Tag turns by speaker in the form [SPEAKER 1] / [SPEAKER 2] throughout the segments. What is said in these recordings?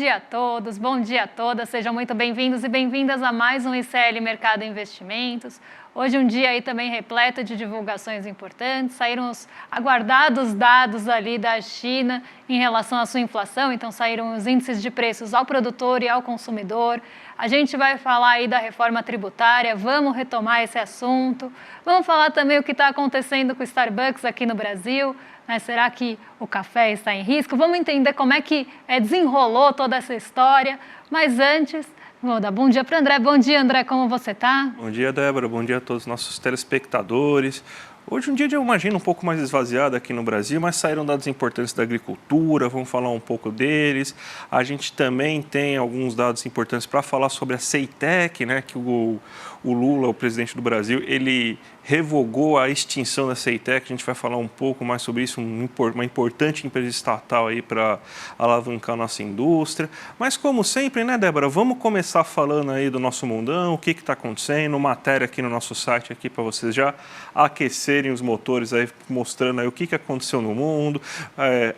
[SPEAKER 1] dia a todos, bom dia a todas, sejam muito bem-vindos e bem-vindas a mais um ICL Mercado Investimentos. Hoje um dia aí também repleto de divulgações importantes, saíram os aguardados dados ali da China em relação à sua inflação, então saíram os índices de preços ao produtor e ao consumidor. A gente vai falar aí da reforma tributária, vamos retomar esse assunto, vamos falar também o que está acontecendo com o Starbucks aqui no Brasil. Será que o café está em risco? Vamos entender como é que desenrolou toda essa história. Mas antes, vou dar bom dia para o André. Bom dia, André, como você está?
[SPEAKER 2] Bom dia, Débora. Bom dia a todos os nossos telespectadores. Hoje um dia, eu imagino, um pouco mais esvaziado aqui no Brasil, mas saíram dados importantes da agricultura, vamos falar um pouco deles. A gente também tem alguns dados importantes para falar sobre a CEITEC, né, que o Lula, o presidente do Brasil, ele revogou a extinção da CEITEC. A gente vai falar um pouco mais sobre isso, uma importante empresa estatal aí para alavancar a nossa indústria. Mas como sempre, né, Débora, vamos começar falando aí do nosso mundão, o que está acontecendo, matéria aqui no nosso site aqui para vocês já aquecerem os motores aí, mostrando aí o que aconteceu no mundo.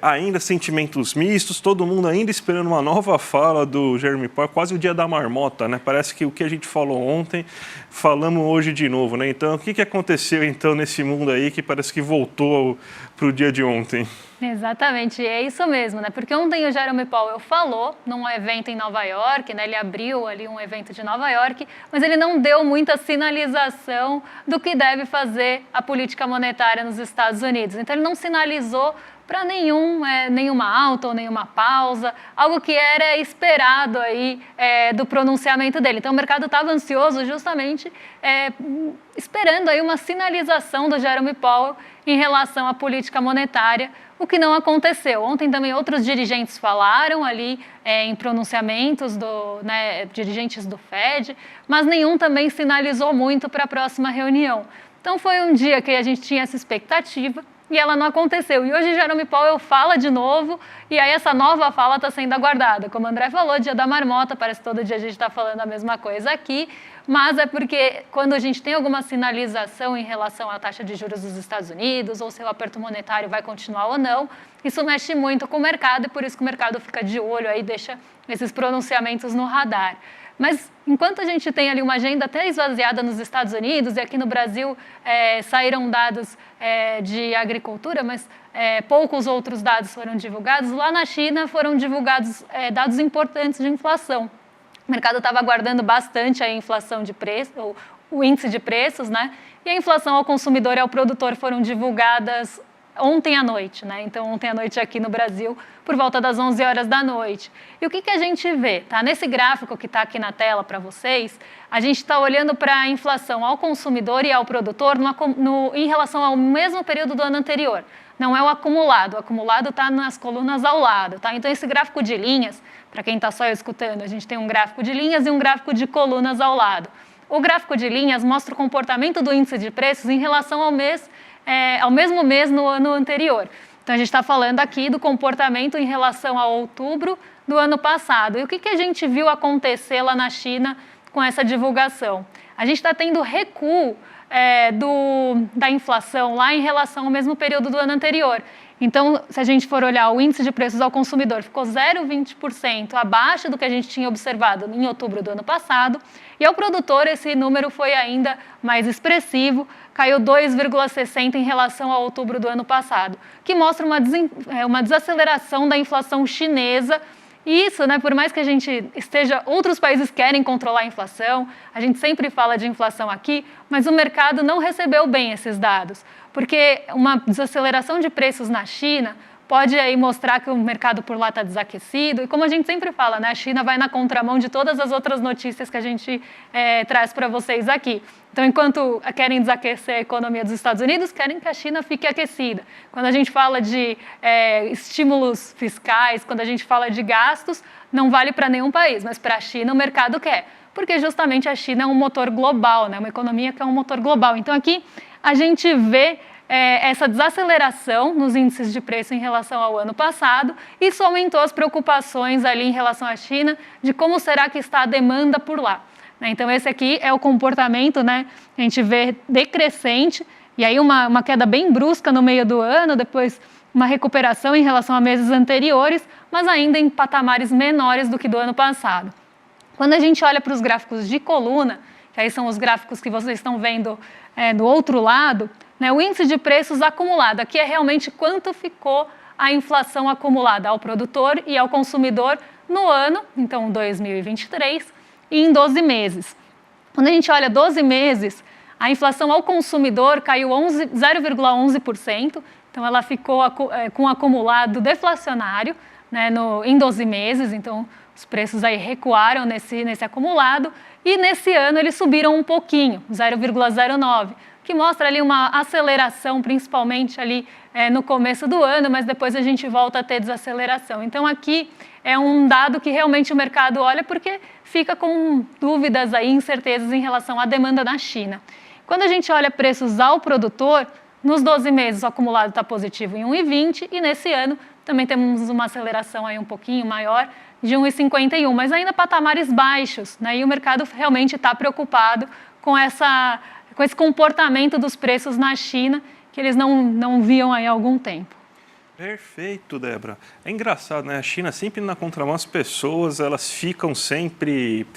[SPEAKER 2] Ainda sentimentos mistos, todo mundo ainda esperando uma nova fala do Jeremy Powell, quase o dia da marmota, né? Parece que o que a gente falou ontem, falamos hoje de novo, né? Então, o que aconteceu então nesse mundo aí que parece que voltou para o dia de ontem?
[SPEAKER 1] Exatamente, é isso mesmo, né? Porque ontem o Jeremy Powell falou num evento em Nova York, né? Ele abriu ali um evento de Nova York, mas ele não deu muita sinalização do que deve fazer a política monetária nos Estados Unidos. Então ele não sinalizou para nenhuma alta ou nenhuma pausa, algo que era esperado aí do pronunciamento dele. Então o mercado estava ansioso justamente esperando aí uma sinalização do Jeremy Powell em relação à política monetária, o que não aconteceu. Ontem também outros dirigentes falaram ali em pronunciamentos, dirigentes do Fed, mas nenhum também sinalizou muito para a próxima reunião. Então foi um dia que a gente tinha essa expectativa e ela não aconteceu. E hoje Jeremy Powell fala de novo e aí essa nova fala está sendo aguardada. Como o André falou, dia da marmota, parece que todo dia a gente está falando a mesma coisa aqui, mas é porque quando a gente tem alguma sinalização em relação à taxa de juros dos Estados Unidos ou se o aperto monetário vai continuar ou não, isso mexe muito com o mercado e por isso que o mercado fica de olho aí, deixa esses pronunciamentos no radar. Mas enquanto a gente tem ali uma agenda até esvaziada nos Estados Unidos e aqui no Brasil saíram dados de agricultura, mas poucos outros dados foram divulgados, lá na China foram divulgados dados importantes de inflação. O mercado estava aguardando bastante a inflação de preço, o índice de preços, né? E a inflação ao consumidor e ao produtor foram divulgadas ontem à noite, né? Então, ontem à noite aqui no Brasil, por volta das 11 horas da noite. E o que a gente vê? Tá? Nesse gráfico que está aqui na tela para vocês, a gente está olhando para a inflação ao consumidor e ao produtor em relação ao mesmo período do ano anterior. Não é o acumulado está nas colunas ao lado. Tá? Então, esse gráfico de linhas, para quem está só escutando, a gente tem um gráfico de linhas e um gráfico de colunas ao lado. O gráfico de linhas mostra o comportamento do índice de preços em relação ao mesmo mês no ano anterior. Então, a gente está falando aqui do comportamento em relação a outubro do ano passado. E o que a gente viu acontecer lá na China com essa divulgação? A gente está tendo recuo da inflação lá em relação ao mesmo período do ano anterior. Então, se a gente for olhar o índice de preços ao consumidor, ficou 0,20% abaixo do que a gente tinha observado em outubro do ano passado. E ao produtor, esse número foi ainda mais expressivo, caiu 2,60% em relação a outubro do ano passado, que mostra uma desaceleração da inflação chinesa. E isso, né, por mais que a gente outros países querem controlar a inflação, a gente sempre fala de inflação aqui, mas o mercado não recebeu bem esses dados, porque uma desaceleração de preços na China pode aí mostrar que o mercado por lá está desaquecido. E como a gente sempre fala, né, a China vai na contramão de todas as outras notícias que a gente traz para vocês aqui. Então, enquanto querem desaquecer a economia dos Estados Unidos, querem que a China fique aquecida. Quando a gente fala de estímulos fiscais, quando a gente fala de gastos, não vale para nenhum país, mas para a China o mercado quer. Porque justamente a China é um motor global, né, uma economia que é um motor global. Então, aqui a gente vê essa desaceleração nos índices de preço em relação ao ano passado. Isso aumentou as preocupações ali em relação à China de como será que está a demanda por lá. Então, esse aqui é o comportamento, né? A gente vê decrescente E aí uma queda bem brusca no meio do ano, depois uma recuperação em relação a meses anteriores, mas ainda em patamares menores do que do ano passado. Quando a gente olha para os gráficos de coluna, que aí são os gráficos que vocês estão vendo do outro lado, né, o índice de preços acumulado, aqui é realmente quanto ficou a inflação acumulada ao produtor e ao consumidor no ano, então 2023, e em 12 meses. Quando a gente olha 12 meses, a inflação ao consumidor caiu 0,11%, então ela ficou com um acumulado deflacionário, né, em 12 meses, então os preços aí recuaram nesse acumulado, e nesse ano eles subiram um pouquinho, 0,09%, que mostra ali uma aceleração, principalmente ali no começo do ano, mas depois a gente volta a ter desaceleração. Então aqui é um dado que realmente o mercado olha porque fica com dúvidas aí, incertezas em relação à demanda na China. Quando a gente olha preços ao produtor, nos 12 meses o acumulado está positivo em 1,20 e nesse ano também temos uma aceleração aí um pouquinho maior de 1,51, mas ainda patamares baixos, né? E o mercado realmente está preocupado com esse comportamento dos preços na China, que eles não viam aí há algum tempo.
[SPEAKER 2] Perfeito, Débora. É engraçado, né? A China sempre na contramão, as pessoas elas ficam sempre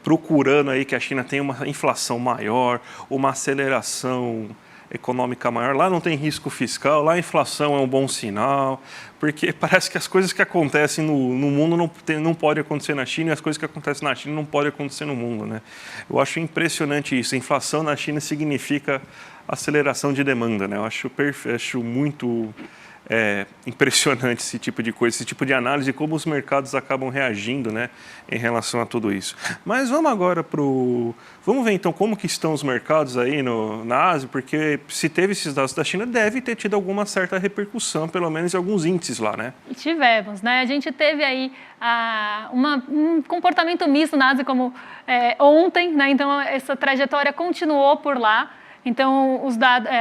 [SPEAKER 2] procurando aí que a China tenha uma inflação maior, uma aceleração econômica maior. Lá não tem risco fiscal, lá a inflação é um bom sinal, porque parece que as coisas que acontecem no mundo não podem acontecer na China e as coisas que acontecem na China não podem acontecer no mundo, né? Eu acho impressionante isso. A inflação na China significa aceleração de demanda, né? Eu acho muito impressionante esse tipo de coisa, esse tipo de análise e como os mercados acabam reagindo, né, em relação a tudo isso. Mas vamos agora vamos ver então como que estão os mercados aí na Ásia, porque se teve esses dados da China, deve ter tido alguma certa repercussão, pelo menos em alguns índices lá, né?
[SPEAKER 1] Tivemos, né? A gente teve aí um comportamento misto na Ásia como ontem, né? Então essa trajetória continuou por lá. Então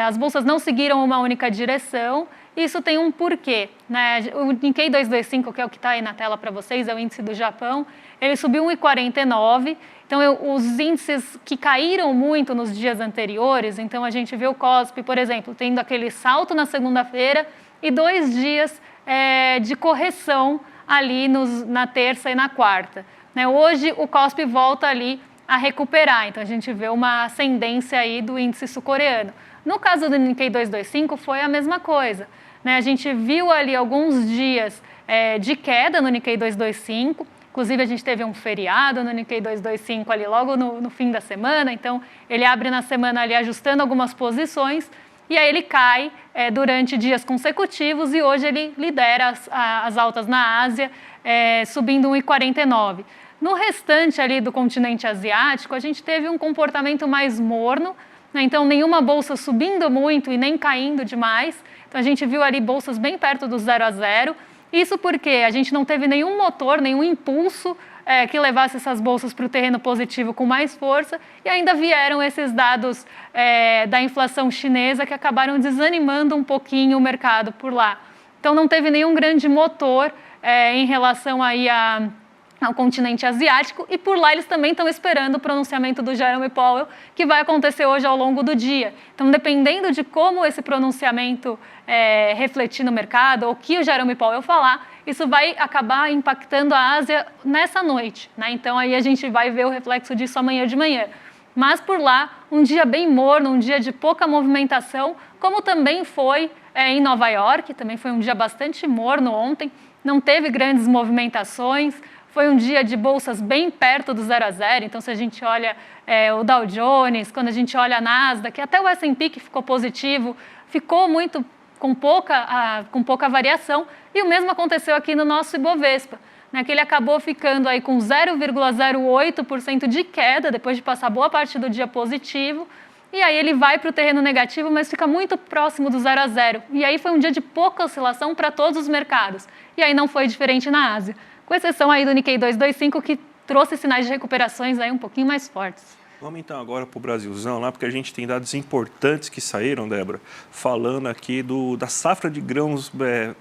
[SPEAKER 1] as bolsas não seguiram uma única direção. Isso tem um porquê, né? O Nikkei 225, que é o que está aí na tela para vocês, é o índice do Japão, ele subiu 1,49. Então, os índices que caíram muito nos dias anteriores, então a gente vê o Kospi, por exemplo, tendo aquele salto na segunda-feira e 2 dias de correção ali na terça e na quarta, né? Hoje, o Kospi volta ali a recuperar, então a gente vê uma ascendência aí do índice sul-coreano. No caso do Nikkei 225, foi a mesma coisa, né? A gente viu ali alguns dias de queda no Nikkei 225, inclusive a gente teve um feriado no Nikkei 225 ali logo no fim da semana, então ele abre na semana ali ajustando algumas posições e aí ele cai durante dias consecutivos e hoje ele lidera as altas na Ásia, subindo 1,49. No restante ali do continente asiático, a gente teve um comportamento mais morno, né? Então, nenhuma bolsa subindo muito e nem caindo demais. Então, a gente viu ali bolsas bem perto do 0 a 0. Isso porque a gente não teve nenhum motor, nenhum impulso que levasse essas bolsas para o terreno positivo com mais força. E ainda vieram esses dados da inflação chinesa que acabaram desanimando um pouquinho o mercado por lá. Então, não teve nenhum grande motor em relação aí ao continente asiático, e por lá eles também estão esperando o pronunciamento do Jerome Powell, que vai acontecer hoje ao longo do dia. Então, dependendo de como esse pronunciamento refletir no mercado, ou o que o Jerome Powell falar, isso vai acabar impactando a Ásia nessa noite, né? Então, aí a gente vai ver o reflexo disso amanhã de manhã. Mas por lá, um dia bem morno, um dia de pouca movimentação, como também foi em Nova York, também foi um dia bastante morno ontem, não teve grandes movimentações. Foi um dia de bolsas bem perto do 0 a 0, então se a gente olha o Dow Jones, quando a gente olha a Nasdaq, até o S&P que ficou positivo, ficou muito com pouca variação, e o mesmo aconteceu aqui no nosso Ibovespa, né, que ele acabou ficando aí com 0,08% de queda, depois de passar boa parte do dia positivo, e aí ele vai para o terreno negativo, mas fica muito próximo do 0 a 0. E aí foi um dia de pouca oscilação para todos os mercados, e aí não foi diferente na Ásia, com exceção aí do Nikkei 225, que trouxe sinais de recuperações aí um pouquinho mais fortes.
[SPEAKER 2] Vamos então agora para o Brasilzão lá, porque a gente tem dados importantes que saíram, Débora, falando aqui da safra de grãos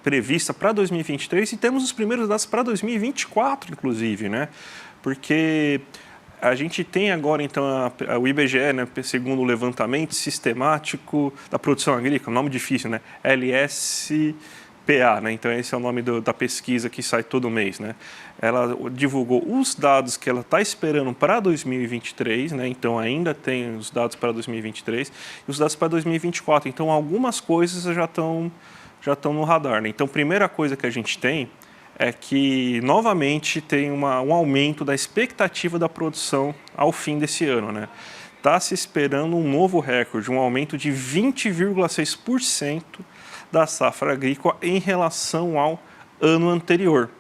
[SPEAKER 2] prevista para 2023 e temos os primeiros dados para 2024, inclusive, né? Porque A gente tem agora, então, o IBGE, né, segundo o levantamento sistemático da produção agrícola, nome difícil, né? LSPA, né? Então, esse é o nome da pesquisa que sai todo mês, né? Ela divulgou os dados que ela está esperando para 2023, né? Então, ainda tem os dados para 2023 e os dados para 2024. Então, algumas coisas já estão no radar, né? Então, primeira coisa que a gente tem é que, novamente, tem um aumento da expectativa da produção ao fim desse ano, né? Está se esperando um novo recorde, um aumento de 20,6% da safra agrícola em relação ao ano anterior.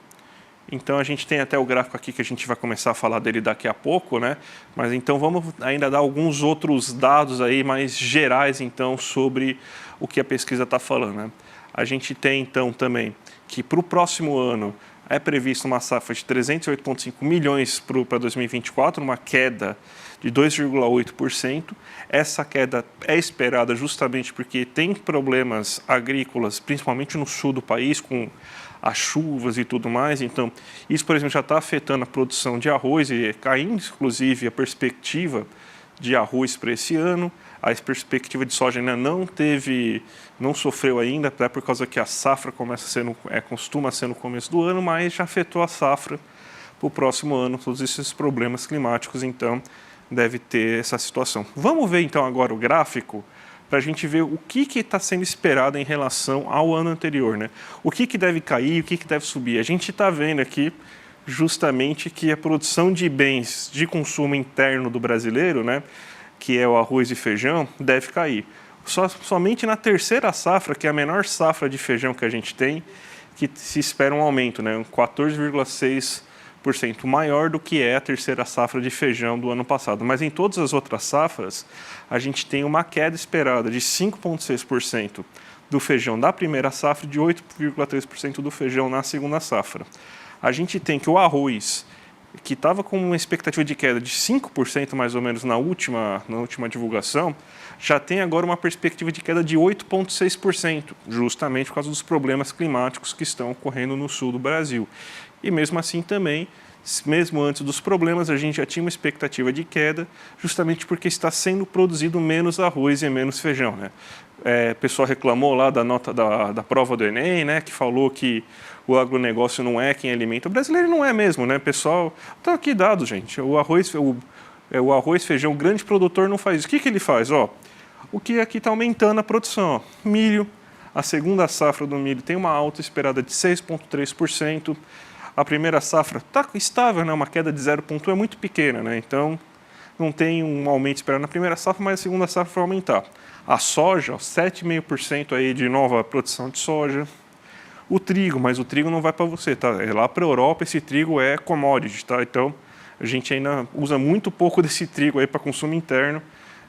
[SPEAKER 2] Então, a gente tem até o gráfico aqui que a gente vai começar a falar dele daqui a pouco, né? Mas, então, vamos ainda dar alguns outros dados aí mais gerais, então, sobre o que a pesquisa está falando, né? A gente tem, então, também que para o próximo ano é prevista uma safra de 308,5 milhões para 2024, uma queda de 2,8%. Essa queda é esperada justamente porque tem problemas agrícolas, principalmente no sul do país, com as chuvas e tudo mais. Então, isso, por exemplo, já está afetando a produção de arroz e caindo, inclusive, a perspectiva de arroz para esse ano. A perspectiva de soja ainda não sofreu ainda, até por causa que a safra costuma ser no começo do ano, mas já afetou a safra para o próximo ano, todos esses problemas climáticos, então deve ter essa situação. Vamos ver então agora o gráfico para a gente ver o que está sendo esperado em relação ao ano anterior, né? O que deve cair, o que deve subir. A gente está vendo aqui justamente que a produção de bens de consumo interno do brasileiro, né, que é o arroz e feijão, deve cair. Somente na terceira safra, que é a menor safra de feijão que a gente tem, que se espera um aumento, né, um 14,6% maior do que é a terceira safra de feijão do ano passado. Mas em todas as outras safras, a gente tem uma queda esperada de 5,6% do feijão da primeira safra e de 8,3% do feijão na segunda safra. A gente tem que o arroz, que estava com uma expectativa de queda de 5% mais ou menos na última divulgação, já tem agora uma perspectiva de queda de 8,6%, justamente por causa dos problemas climáticos que estão ocorrendo no sul do Brasil. E mesmo assim também, mesmo antes dos problemas, a gente já tinha uma expectativa de queda, justamente porque está sendo produzido menos arroz e menos feijão, né? O pessoal reclamou lá da nota da prova do Enem, né, que falou que o agronegócio não é quem alimenta. O brasileiro não é mesmo, né, pessoal? Estão aqui dados, gente. O arroz, feijão, o grande produtor não faz isso. O que ele faz? O que aqui está aumentando a produção? Milho, a segunda safra do milho tem uma alta esperada de 6,3%. A primeira safra está estável, né, uma queda de 0,1%, é muito pequena, né? Então, não tem um aumento esperado na primeira safra, mas a segunda safra vai aumentar. A soja, 7,5% aí de nova produção de soja. O trigo, mas o trigo não vai para você, tá? Lá para a Europa esse trigo é commodity, tá? Então a gente ainda usa muito pouco desse trigo aí para consumo interno,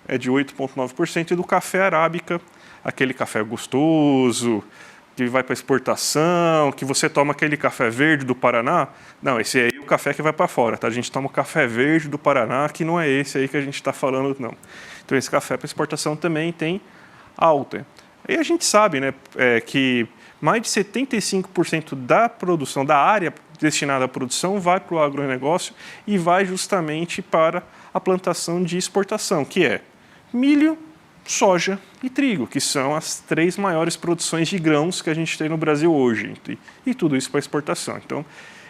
[SPEAKER 2] é de 8,9%. E do café arábica, aquele café gostoso, que vai para exportação, que você toma aquele café verde do Paraná. Não, esse aí é o café que vai para fora, tá? A gente toma o café verde do Paraná, que não é esse aí que a gente está falando, não. Então esse café para exportação também tem alta. E a gente sabe, né, que mais de 75% da produção, da área destinada à produção, vai para o agronegócio e vai justamente para a plantação de exportação, que é milho, soja e trigo, que são as 3 maiores produções de grãos que a gente tem no Brasil hoje. E tudo isso para exportação. Então,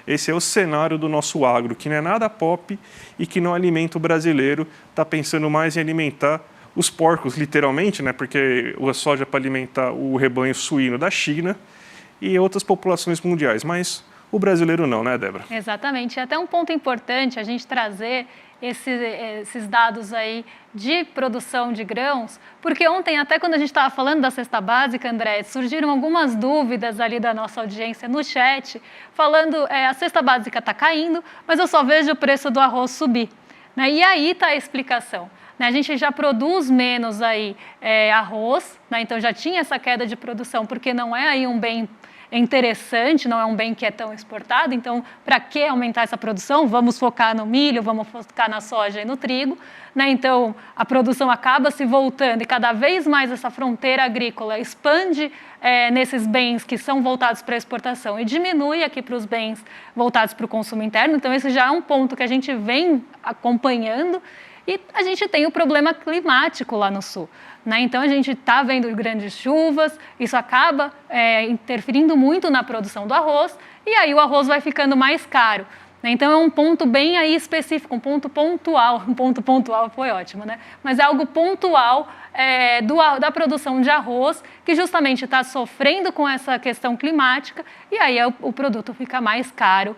[SPEAKER 2] esse é o cenário do nosso agro, que não é nada pop e que não alimenta o brasileiro, está pensando mais em alimentar os porcos, literalmente, né? Porque a soja é para alimentar o rebanho suíno da China e outras populações mundiais, mas o brasileiro não, né, Débora?
[SPEAKER 1] Exatamente. E até um ponto importante a gente trazer esses dados aí de produção de grãos, porque ontem, até quando a gente estava falando da cesta básica, André, surgiram algumas dúvidas ali da nossa audiência no chat, falando a cesta básica está caindo, mas eu só vejo o preço do arroz subir, né? E aí está a explicação. A gente já produz menos aí, arroz, né? Então já tinha essa queda de produção, porque não é aí um bem é interessante, não é um bem que é tão exportado, então para que aumentar essa produção? Vamos focar no milho, vamos focar na soja e no trigo, né? Então a produção acaba se voltando e cada vez mais essa fronteira agrícola expande nesses bens que são voltados para a exportação e diminui aqui para os bens voltados para o consumo interno. Então esse já é um ponto que a gente vem acompanhando. E a gente tem o problema climático lá no sul, né? Então, a gente está vendo grandes chuvas, isso acaba interferindo muito na produção do arroz, e aí o arroz vai ficando mais caro, né? Então, é um ponto bem aí específico, um ponto pontual foi ótimo, né? Mas é algo pontual da produção de arroz, que justamente está sofrendo com essa questão climática, e aí o produto fica mais caro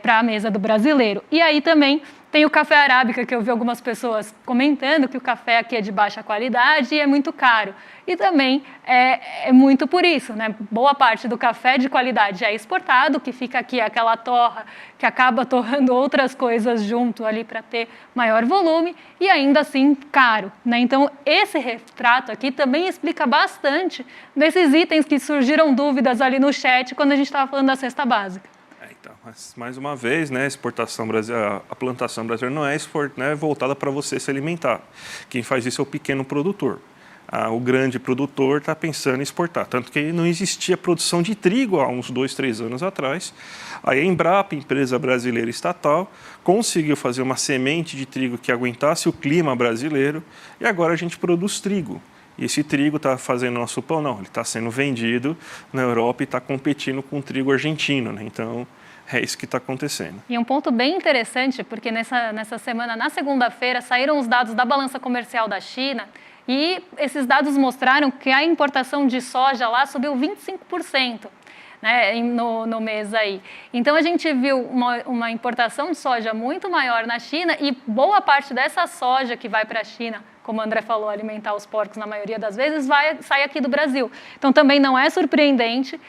[SPEAKER 1] para a mesa do brasileiro. E aí também tem o café arábica, que eu vi algumas pessoas comentando que o café aqui é de baixa qualidade e é muito caro. E também é muito por isso, né? Boa parte do café de qualidade é exportado, que fica aqui aquela torra que acaba torrando outras coisas junto ali para ter maior volume e ainda assim caro, né? Então, esse retrato aqui também explica bastante desses itens que surgiram dúvidas ali no chat quando a gente estava falando da cesta básica.
[SPEAKER 2] Então, mas, mais uma vez, né, a plantação brasileira não é voltada para você se alimentar. Quem faz isso é o pequeno produtor. O grande produtor está pensando em exportar. Tanto que não existia produção de trigo há uns 2, 3 anos atrás. Aí a Embrapa, empresa brasileira estatal, conseguiu fazer uma semente de trigo que aguentasse o clima brasileiro e agora a gente produz trigo. E esse trigo está fazendo nosso pão? Não, ele está sendo vendido na Europa e está competindo com o trigo argentino, né? Então, é isso que está acontecendo.
[SPEAKER 1] E um ponto bem interessante, porque nessa semana, na segunda-feira, saíram os dados da balança comercial da China e esses dados mostraram que a importação de soja lá subiu 25%. Né, no mês aí. Então, a gente viu uma importação de soja muito maior na China e boa parte dessa soja que vai para a China, como o André falou, alimentar os porcos na maioria das vezes, sai aqui do Brasil. Então, também não é surpreendente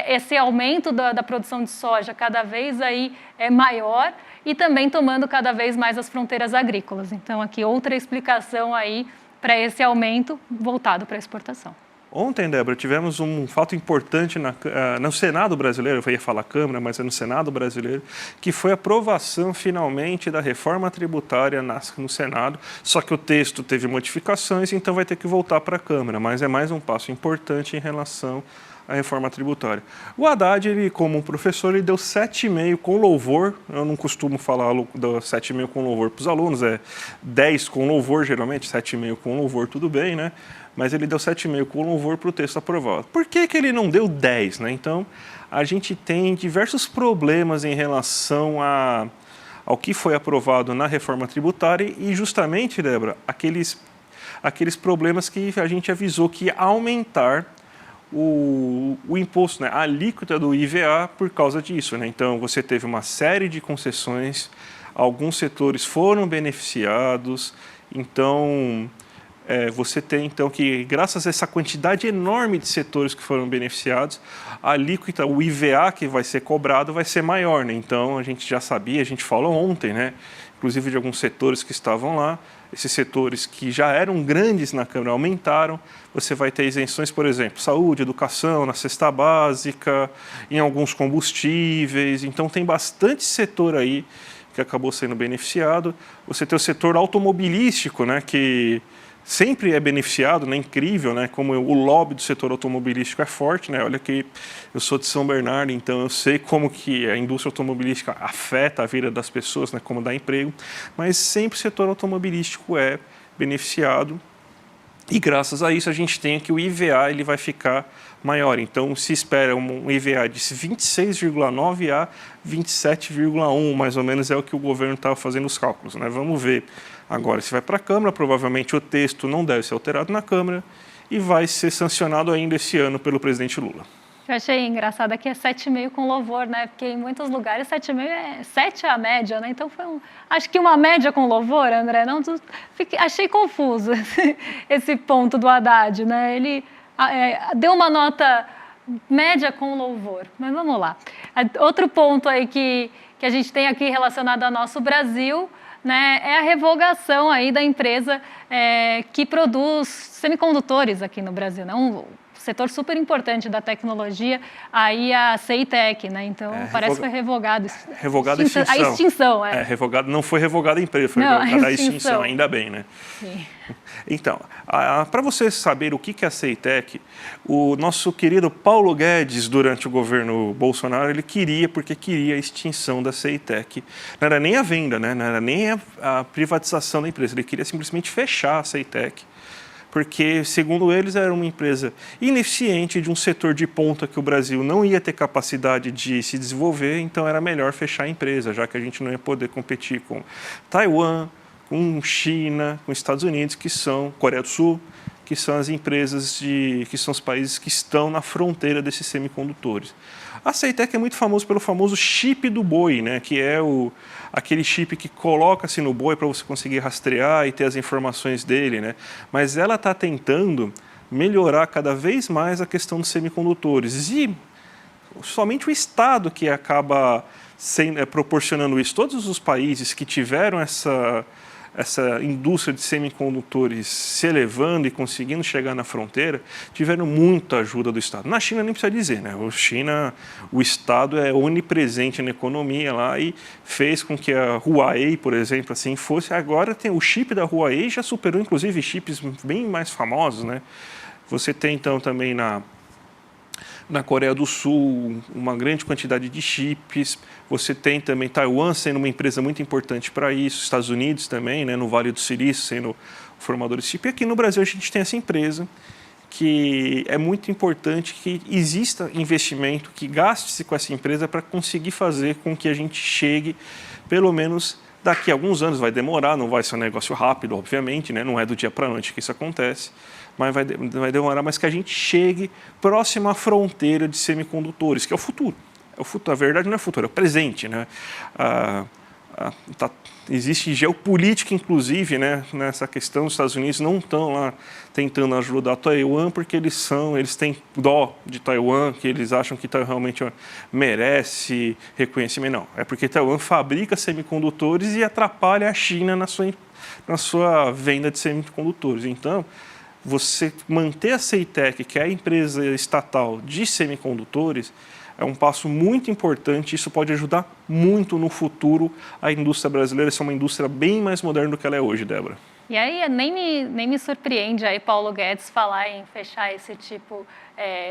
[SPEAKER 1] esse aumento da produção de soja cada vez aí maior e também tomando cada vez mais as fronteiras agrícolas. Então, aqui outra explicação aí para esse aumento voltado para a exportação.
[SPEAKER 2] Ontem, Débora, tivemos um fato importante no Senado brasileiro, eu ia falar Câmara, mas é no Senado brasileiro, que foi a aprovação finalmente da reforma tributária no Senado, só que o texto teve modificações, então vai ter que voltar para a Câmara, mas é mais um passo importante em relação à reforma tributária. O Haddad, ele, como professor, ele deu 7,5 com louvor. Eu não costumo falar do 7,5 com louvor para os alunos, é 10 com louvor, geralmente, 7,5 com louvor, tudo bem, né? Mas ele deu 7,5 com louvor para o texto aprovado. Por que ele não deu 10, né? Então, a gente tem diversos problemas em relação ao que foi aprovado na reforma tributária e justamente, Débora, aqueles problemas que a gente avisou que ia aumentar o imposto, né, a alíquota do IVA por causa disso, né? Então, você teve uma série de concessões, alguns setores foram beneficiados, então você tem então que, graças a essa quantidade enorme de setores que foram beneficiados, a alíquota, o IVA que vai ser cobrado vai ser maior, né? Então, a gente já sabia, a gente falou ontem, né? Inclusive de alguns setores que estavam lá, esses setores que já eram grandes na Câmara aumentaram, você vai ter isenções, por exemplo, saúde, educação, na cesta básica, em alguns combustíveis, então tem bastante setor aí que acabou sendo beneficiado. Você tem o setor automobilístico, né, que sempre é beneficiado, né? Incrível, né? Como o lobby do setor automobilístico é forte, né? Olha que eu sou de São Bernardo, então eu sei como que a indústria automobilística afeta a vida das pessoas, né? Como dá emprego, mas sempre o setor automobilístico é beneficiado e graças a isso a gente tem que o IVA ele vai ficar maior. Então se espera um IVA de 26,9 a 27,1, mais ou menos é o que o governo estava fazendo os cálculos, né? Vamos ver. Agora, se vai para a Câmara, provavelmente o texto não deve ser alterado na Câmara e vai ser sancionado ainda esse ano pelo presidente Lula.
[SPEAKER 1] Eu achei engraçado aqui, é 7,5 com louvor, né? Porque em muitos lugares 7,5 7 é a média, né? Então foi acho que uma média com louvor, André, não? Achei confuso esse ponto do Haddad, né? Ele deu uma nota média com louvor, mas vamos lá. Outro ponto aí que a gente tem aqui relacionado ao nosso Brasil, né, é a revogação aí da empresa que produz semicondutores aqui no Brasil, né? Um setor super importante da tecnologia, aí a CEITEC, né? Então, parece que foi revogado.
[SPEAKER 2] Revogada a extinção.
[SPEAKER 1] A extinção,
[SPEAKER 2] revogado, não foi revogada a empresa, foi revogada a extinção, ainda bem, né?
[SPEAKER 1] Sim.
[SPEAKER 2] Então, para você saber o que é a CEITEC, o nosso querido Paulo Guedes, durante o governo Bolsonaro, ele porque queria a extinção da CEITEC. Não era nem a venda, né? Não era nem a privatização da empresa, ele queria simplesmente fechar a CEITEC, porque, segundo eles, era uma empresa ineficiente de um setor de ponta que o Brasil não ia ter capacidade de se desenvolver, então era melhor fechar a empresa, já que a gente não ia poder competir com Taiwan, com China, com Estados Unidos, que são Coreia do Sul, que são as empresas que são os países que estão na fronteira desses semicondutores. A CEITEC é muito famosa pelo famoso chip do boi, né, que é aquele chip que coloca-se no boi para você conseguir rastrear e ter as informações dele, né? Mas ela está tentando melhorar cada vez mais a questão dos semicondutores. E somente o Estado que acaba proporcionando isso. Todos os países que tiveram essa indústria de semicondutores se elevando e conseguindo chegar na fronteira, tiveram muita ajuda do Estado. Na China nem precisa dizer, né? O Estado é onipresente na economia lá e fez com que a Huawei, por exemplo, assim fosse. Agora tem o chip da Huawei, já superou inclusive chips bem mais famosos, né? Você tem então também na Coreia do Sul uma grande quantidade de chips. Você tem também Taiwan sendo uma empresa muito importante para isso, Estados Unidos também, né, no Vale do Silício, sendo formador de chip. E aqui no Brasil a gente tem essa empresa que é muito importante que exista investimento, que gaste-se com essa empresa para conseguir fazer com que a gente chegue, pelo menos daqui a alguns anos, vai demorar, não vai ser um negócio rápido, obviamente, né, não é do dia para a noite que isso acontece, mas vai demorar, mas que a gente chegue próximo à fronteira de semicondutores, que é o futuro. A verdade não é o futuro, é o presente, né? Existe geopolítica, inclusive, né, nessa questão. Os Estados Unidos não estão lá tentando ajudar Taiwan porque eles têm dó de Taiwan, que eles acham que Taiwan realmente merece reconhecimento. Não, é porque Taiwan fabrica semicondutores e atrapalha a China na sua venda de semicondutores. Então, você manter a CEITEC, que é a empresa estatal de semicondutores, é um passo muito importante. Isso pode ajudar muito no futuro a indústria brasileira ser uma indústria bem mais moderna do que ela é hoje, Débora.
[SPEAKER 1] E aí nem me surpreende aí Paulo Guedes falar em fechar esse tipo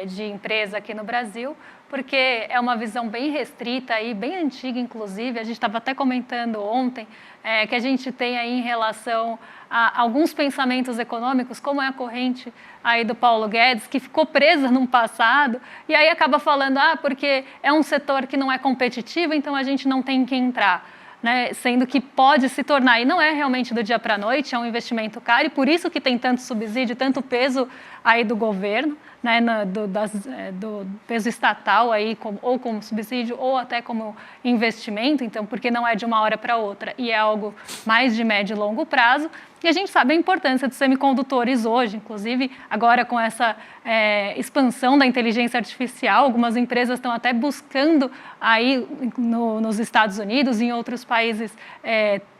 [SPEAKER 1] de empresa aqui no Brasil, porque é uma visão bem restrita e bem antiga, inclusive. A gente estava até comentando ontem que a gente tem aí em relação a alguns pensamentos econômicos, como é a corrente aí do Paulo Guedes, que ficou presa no passado, e aí acaba falando, porque é um setor que não é competitivo, então a gente não tem que entrar. Né, sendo que pode se tornar, e não é realmente do dia para a noite, é um investimento caro, e por isso que tem tanto subsídio, tanto peso aí do governo, né, do peso estatal aí, ou como subsídio, ou até como investimento, então, porque não é de uma hora para outra, e é algo mais de médio e longo prazo. E a gente sabe a importância dos semicondutores hoje, inclusive agora com essa expansão da inteligência artificial, algumas empresas estão até buscando aí nos Estados Unidos e em outros países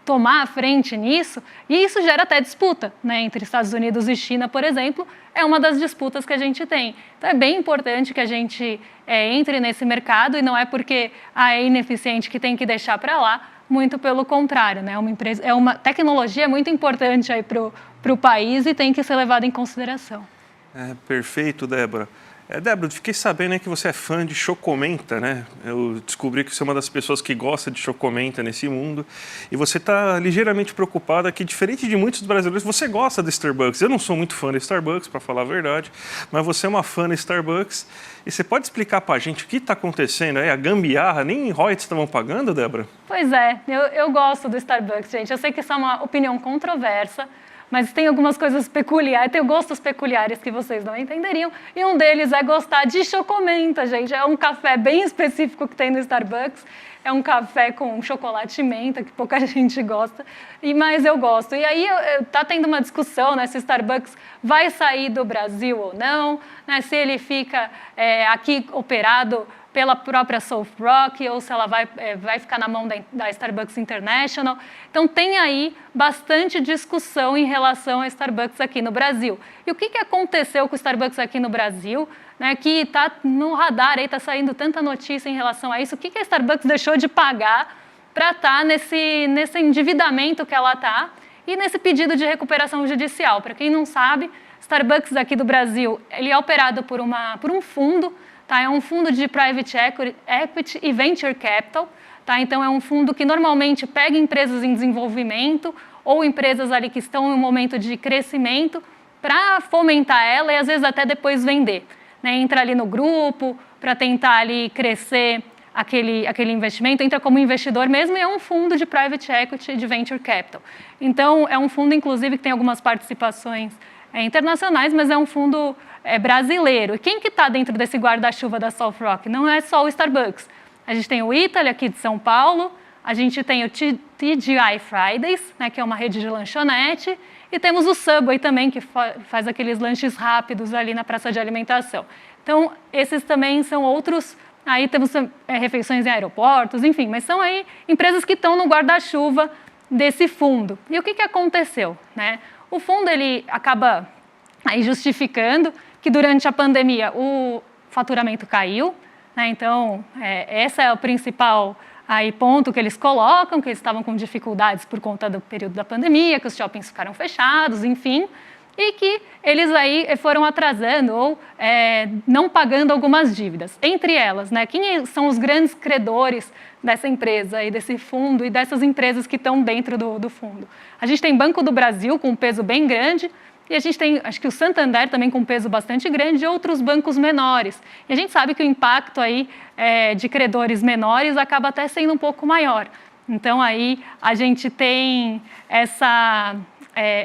[SPEAKER 1] tomar a frente nisso, e isso gera até disputa, né, entre Estados Unidos e China, por exemplo, é uma das disputas que a gente tem. Então é bem importante que a gente entre nesse mercado, e não é porque é ineficiente que tem que deixar para lá, muito pelo contrário, né? É uma tecnologia muito importante aí para o país e tem que ser levada em consideração.
[SPEAKER 2] Perfeito, Débora. Débora, fiquei sabendo que você é fã de Chocomenta, né? Eu descobri que você é uma das pessoas que gosta de Chocomenta nesse mundo. E você está ligeiramente preocupada que, diferente de muitos brasileiros, você gosta da Starbucks. Eu não sou muito fã da Starbucks, para falar a verdade, mas você é uma fã da Starbucks. E você pode explicar para a gente o que está acontecendo aí? A gambiarra, nem royalties estavam pagando, Débora?
[SPEAKER 1] Pois é, eu gosto do Starbucks, gente. Eu sei que isso é uma opinião controversa, mas tem algumas coisas peculiares, tem gostos peculiares que vocês não entenderiam, e um deles é gostar de Chocomenta, gente. É um café bem específico que tem no Starbucks, é um café com chocolate e menta, que pouca gente gosta, mas eu gosto. E aí tá tendo uma discussão, né, se o Starbucks vai sair do Brasil ou não, né, se ele fica aqui operado pela própria SoftRock ou se ela vai ficar na mão da Starbucks International. Então, tem aí bastante discussão em relação a Starbucks aqui no Brasil. E o que aconteceu com o Starbucks aqui no Brasil, né, que está no radar, está saindo tanta notícia em relação a isso? O que a Starbucks deixou de pagar para estar nesse endividamento que ela está e nesse pedido de recuperação judicial? Para quem não sabe, Starbucks aqui do Brasil, ele é operado por um fundo, tá? É um fundo de Private Equity e Venture Capital, tá? Então é um fundo que normalmente pega empresas em desenvolvimento ou empresas ali que estão em um momento de crescimento para fomentar ela e às vezes até depois vender, né? Entra ali no grupo para tentar ali crescer aquele investimento, entra como investidor mesmo e é um fundo de Private Equity e de Venture Capital. Então é um fundo inclusive que tem algumas participações internacionais, mas é um fundo brasileiro. E quem que está dentro desse guarda-chuva da SoftRock? Não é só o Starbucks. A gente tem o Italy aqui de São Paulo, a gente tem o TGI Fridays, né, que é uma rede de lanchonete, e temos o Subway também, que faz aqueles lanches rápidos ali na praça de alimentação. Então, esses também são outros. Aí temos refeições em aeroportos, enfim, mas são aí empresas que estão no guarda-chuva desse fundo. E o que aconteceu, né? O fundo ele acaba aí justificando que durante a pandemia o faturamento caiu, né? Então, esse é o principal aí ponto que eles colocam, que eles estavam com dificuldades por conta do período da pandemia, que os shoppings ficaram fechados, enfim, e que eles aí foram atrasando ou não pagando algumas dívidas. Entre elas, né, quem são os grandes credores dessa empresa e desse fundo e dessas empresas que estão dentro do fundo? A gente tem Banco do Brasil com um peso bem grande, e a gente tem, acho que o Santander também com um peso bastante grande e outros bancos menores. E a gente sabe que o impacto aí de credores menores acaba até sendo um pouco maior. Então, aí a gente tem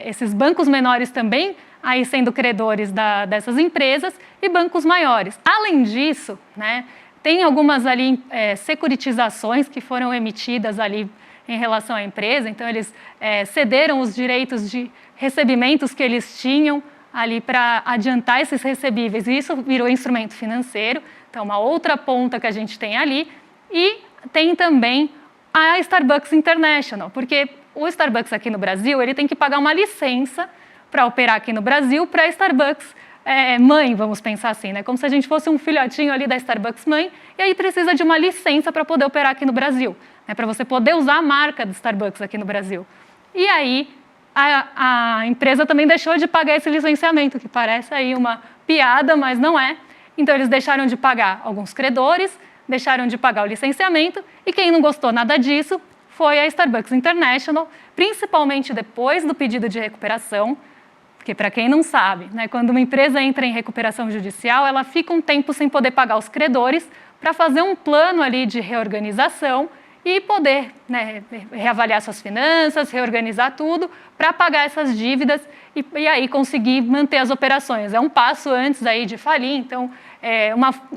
[SPEAKER 1] esses bancos menores também aí sendo credores dessas empresas e bancos maiores. Além disso, né, tem algumas ali securitizações que foram emitidas ali em relação à empresa, então eles cederam os direitos de recebimentos que eles tinham ali para adiantar esses recebíveis, e isso virou instrumento financeiro, então uma outra ponta que a gente tem ali, e tem também a Starbucks International, porque o Starbucks aqui no Brasil, ele tem que pagar uma licença para operar aqui no Brasil para a Starbucks mãe, vamos pensar assim, né? Como se a gente fosse um filhotinho ali da Starbucks mãe, e aí precisa de uma licença para poder operar aqui no Brasil, né? Para você poder usar a marca do Starbucks aqui no Brasil. E aí a empresa também deixou de pagar esse licenciamento, que parece aí uma piada, mas não é. Então eles deixaram de pagar alguns credores, deixaram de pagar o licenciamento, e quem não gostou nada disso foi a Starbucks International, principalmente depois do pedido de recuperação, porque, para quem não sabe, né, quando uma empresa entra em recuperação judicial, ela fica um tempo sem poder pagar os credores para fazer um plano ali de reorganização e poder, né, reavaliar suas finanças, reorganizar tudo para pagar essas dívidas e aí conseguir manter as operações. É um passo antes aí de falir, então é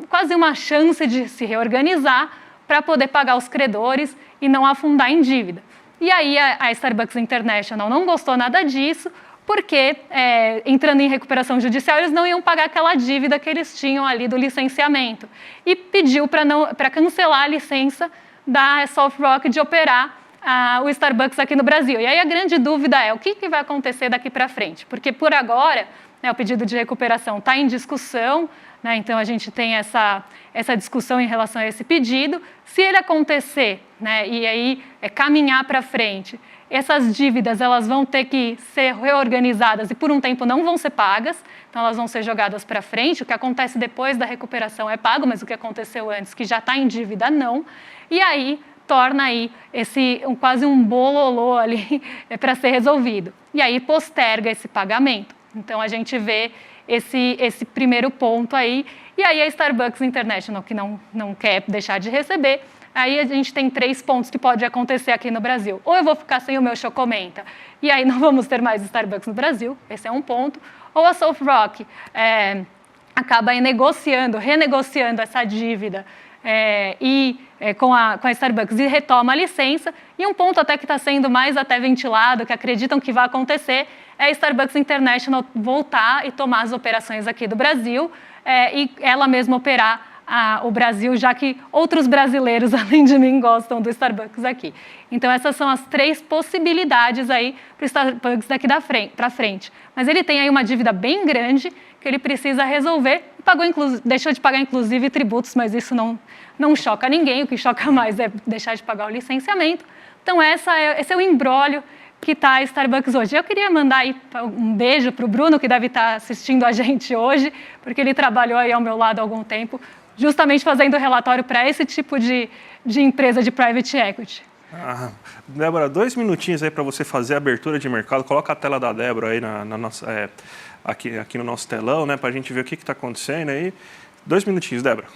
[SPEAKER 1] quase uma chance de se reorganizar para poder pagar os credores e não afundar em dívida. E aí a Starbucks International não gostou nada disso, porque, entrando em recuperação judicial, eles não iam pagar aquela dívida que eles tinham ali do licenciamento. E pediu para cancelar a licença da SoftRock de operar o Starbucks aqui no Brasil. E aí a grande dúvida é o que vai acontecer daqui para frente? Porque, por agora, né, o pedido de recuperação está em discussão, né, então a gente tem essa discussão em relação a esse pedido. Se ele acontecer, né, e aí caminhar para frente, essas dívidas elas vão ter que ser reorganizadas e por um tempo não vão ser pagas, então elas vão ser jogadas para frente. O que acontece depois da recuperação é pago, mas o que aconteceu antes, que já está em dívida, não. E aí torna aí quase um bololô ali para ser resolvido. E aí posterga esse pagamento. Então a gente vê esse primeiro ponto aí. E aí a Starbucks International, que não quer deixar de receber, aí a gente tem 3 pontos que pode acontecer aqui no Brasil. Ou eu vou ficar sem o meu Chocomenta, e aí não vamos ter mais Starbucks no Brasil, esse é um ponto. Ou a SoftRock acaba renegociando essa dívida com a Starbucks e retoma a licença. E um ponto até que está sendo mais até ventilado, que acreditam que vai acontecer, é a Starbucks International voltar e tomar as operações aqui do Brasil e ela mesma operar o Brasil, já que outros brasileiros, além de mim, gostam do Starbucks aqui. Então, essas são as 3 possibilidades aí para o Starbucks daqui para frente. Mas ele tem aí uma dívida bem grande que ele precisa resolver. Deixou de pagar, inclusive, tributos, mas isso não choca ninguém. O que choca mais é deixar de pagar o licenciamento. Então, esse é o imbróglio que está a Starbucks hoje. Eu queria mandar aí um beijo para o Bruno, que deve estar assistindo a gente hoje, porque ele trabalhou aí ao meu lado há algum tempo, justamente fazendo relatório para esse tipo de empresa de private equity.
[SPEAKER 2] Débora, 2 minutinhos aí para você fazer a abertura de mercado. Coloca a tela da Débora aí na nossa, aqui no nosso telão, né, para a gente ver o que está acontecendo aí. 2 minutinhos, Débora.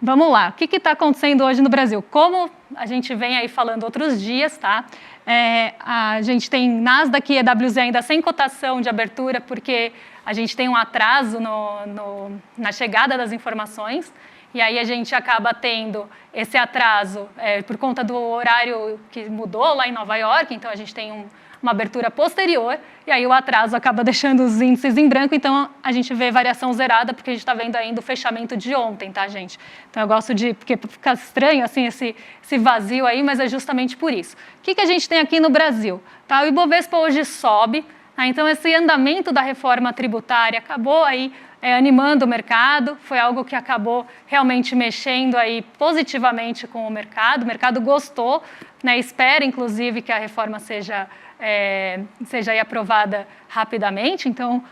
[SPEAKER 1] Vamos lá. O que está acontecendo hoje no Brasil? Como a gente vem aí falando outros dias, tá? A gente tem Nasdaq e EWZ ainda sem cotação de abertura, porque a gente tem um atraso na chegada das informações. E aí a gente acaba tendo esse atraso por conta do horário que mudou lá em Nova York, então a gente tem uma abertura posterior, e aí o atraso acaba deixando os índices em branco, então a gente vê variação zerada, porque a gente está vendo ainda o fechamento de ontem, tá, gente? Então eu gosto porque fica estranho, assim, esse vazio aí, mas é justamente por isso. O que a gente tem aqui no Brasil? Tá? O Ibovespa hoje sobe, tá? Então esse andamento da reforma tributária acabou aí animando o mercado, foi algo que acabou realmente mexendo aí positivamente com o mercado gostou, né, espera inclusive que a reforma seja aí aprovada rapidamente, então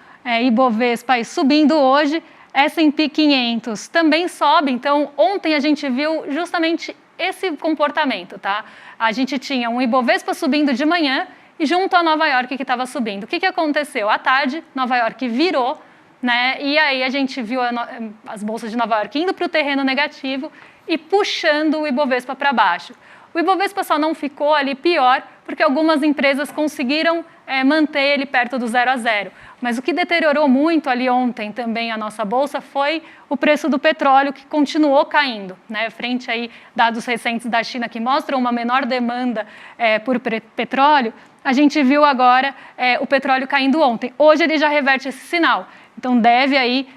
[SPEAKER 1] Ibovespa aí subindo hoje, S&P 500 também sobe, então ontem a gente viu justamente esse comportamento, tá? A gente tinha um Ibovespa subindo de manhã e junto a Nova York que estava subindo. O que aconteceu? À tarde, Nova York virou, né? E aí a gente viu as bolsas de Nova York indo para o terreno negativo e puxando o Ibovespa para baixo. O Ibovespa só não ficou ali pior porque algumas empresas conseguiram manter ele perto do 0 a 0. Mas o que deteriorou muito ali ontem também a nossa bolsa foi o preço do petróleo, que continuou caindo, né? Frente aí dados recentes da China que mostram uma menor demanda por petróleo, a gente viu agora o petróleo caindo ontem. Hoje ele já reverte esse sinal. Então, deve aí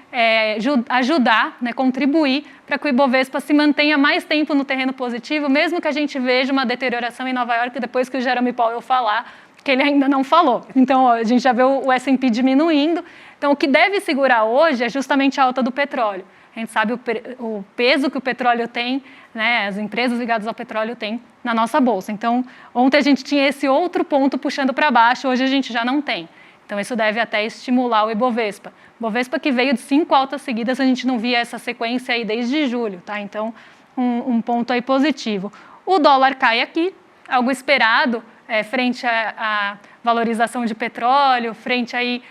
[SPEAKER 1] ajudar, né, contribuir para que o Ibovespa se mantenha mais tempo no terreno positivo, mesmo que a gente veja uma deterioração em Nova York depois que o Jerome Powell falar, que ele ainda não falou. Então, a gente já vê o S&P diminuindo. Então, o que deve segurar hoje é justamente a alta do petróleo. A gente sabe o peso que o petróleo tem, né, as empresas ligadas ao petróleo têm na nossa bolsa. Então, ontem a gente tinha esse outro ponto puxando para baixo, hoje a gente já não tem. Então, isso deve até estimular o Ibovespa. O Ibovespa que veio de 5 altas seguidas, a gente não via essa sequência aí desde julho, tá? Então, um ponto aí positivo. O dólar cai aqui, algo esperado, frente à valorização de petróleo, frente aí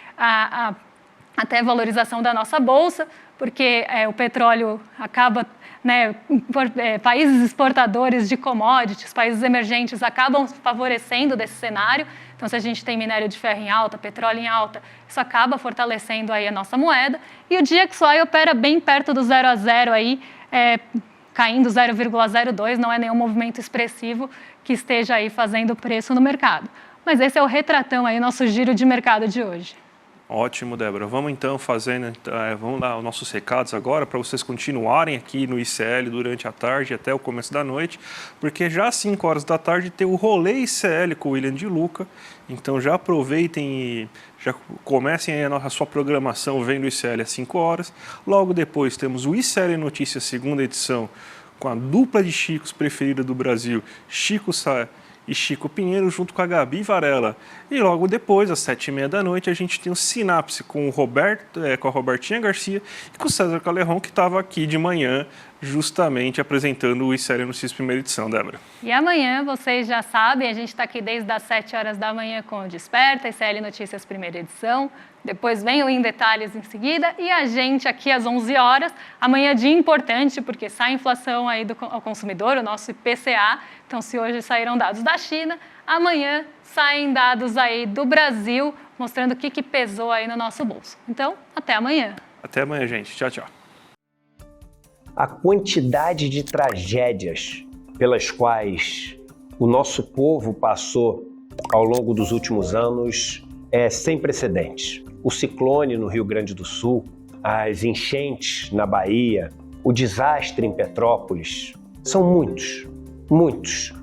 [SPEAKER 1] até a valorização da nossa bolsa, porque o petróleo acaba, né, países exportadores de commodities, países emergentes acabam favorecendo desse cenário. Então, se a gente tem minério de ferro em alta, petróleo em alta, isso acaba fortalecendo aí a nossa moeda. E o DXY opera bem perto do 0 a 0 aí, caindo 0,02, não é nenhum movimento expressivo que esteja aí fazendo preço no mercado. Mas esse é o retratão aí, nosso giro de mercado de hoje.
[SPEAKER 2] Ótimo, Débora. Vamos então vamos dar os nossos recados agora para vocês continuarem aqui no ICL durante a tarde até o começo da noite, porque já às 5 horas da tarde tem o Rolê ICL com o William de Luca, então já aproveitem e já comecem a sua programação vendo o ICL às 5 horas. Logo depois temos o ICL Notícias, segunda edição, com a dupla de Chicos preferida do Brasil, Chico Sá e Chico Pinheiro, junto com a Gabi Varela. E logo depois, às 7h30 da noite, a gente tem o Sinapse com com a Robertinha Garcia e com o César Calerron, que estava aqui de manhã, justamente apresentando o ICL Notícias primeira edição, Débora.
[SPEAKER 1] E amanhã, vocês já sabem, a gente está aqui desde as 7 horas da manhã com o Desperta, ICL Notícias primeira edição. Depois vem o Em Detalhes em seguida e a gente aqui às 11 horas. Amanhã é dia importante porque sai a inflação aí ao consumidor, o nosso IPCA. Então, se hoje saíram dados da China, amanhã saem dados aí do Brasil, mostrando o que pesou aí no nosso bolso. Então, até amanhã.
[SPEAKER 2] Até amanhã, gente. Tchau, tchau.
[SPEAKER 3] A quantidade de tragédias pelas quais o nosso povo passou ao longo dos últimos anos é sem precedentes. O ciclone no Rio Grande do Sul, as enchentes na Bahia, o desastre em Petrópolis. São muitos, muitos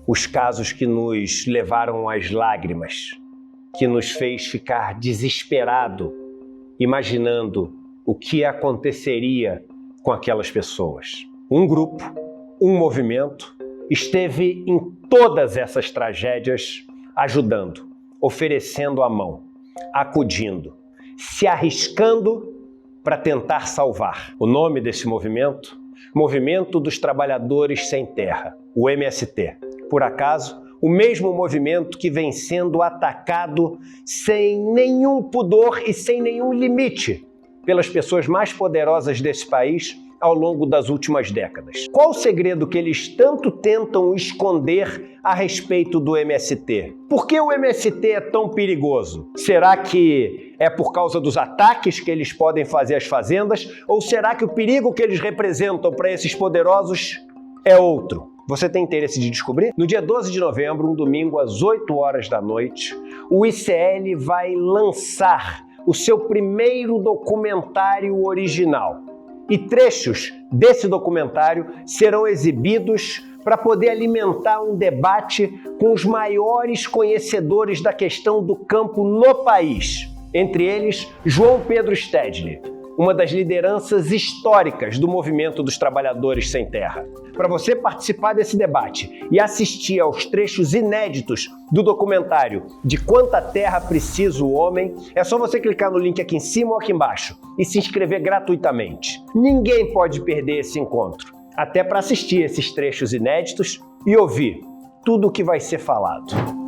[SPEAKER 3] os casos que nos levaram às lágrimas, que nos fez ficar desesperado, imaginando o que aconteceria com aquelas pessoas. Um grupo, um movimento, esteve em todas essas tragédias ajudando, oferecendo a mão, acudindo, se arriscando para tentar salvar. O nome desse movimento? Movimento dos Trabalhadores Sem Terra, o MST. Por acaso, o mesmo movimento que vem sendo atacado sem nenhum pudor e sem nenhum limite pelas pessoas mais poderosas desse país ao longo das últimas décadas. Qual o segredo que eles tanto tentam esconder a respeito do MST? Por que o MST é tão perigoso? Será que é por causa dos ataques que eles podem fazer às fazendas? Ou será que o perigo que eles representam para esses poderosos é outro? Você tem interesse de descobrir? No dia 12 de novembro, um domingo, às 8 horas da noite, o ICL vai lançar o seu primeiro documentário original. E trechos desse documentário serão exibidos para poder alimentar um debate com os maiores conhecedores da questão do campo no país. Entre eles, João Pedro Stedley, uma das lideranças históricas do movimento dos trabalhadores sem terra. Para você participar desse debate e assistir aos trechos inéditos do documentário De Quanta Terra Precisa o Homem, é só você clicar no link aqui em cima ou aqui embaixo e se inscrever gratuitamente. Ninguém pode perder esse encontro, até para assistir esses trechos inéditos e ouvir tudo o que vai ser falado.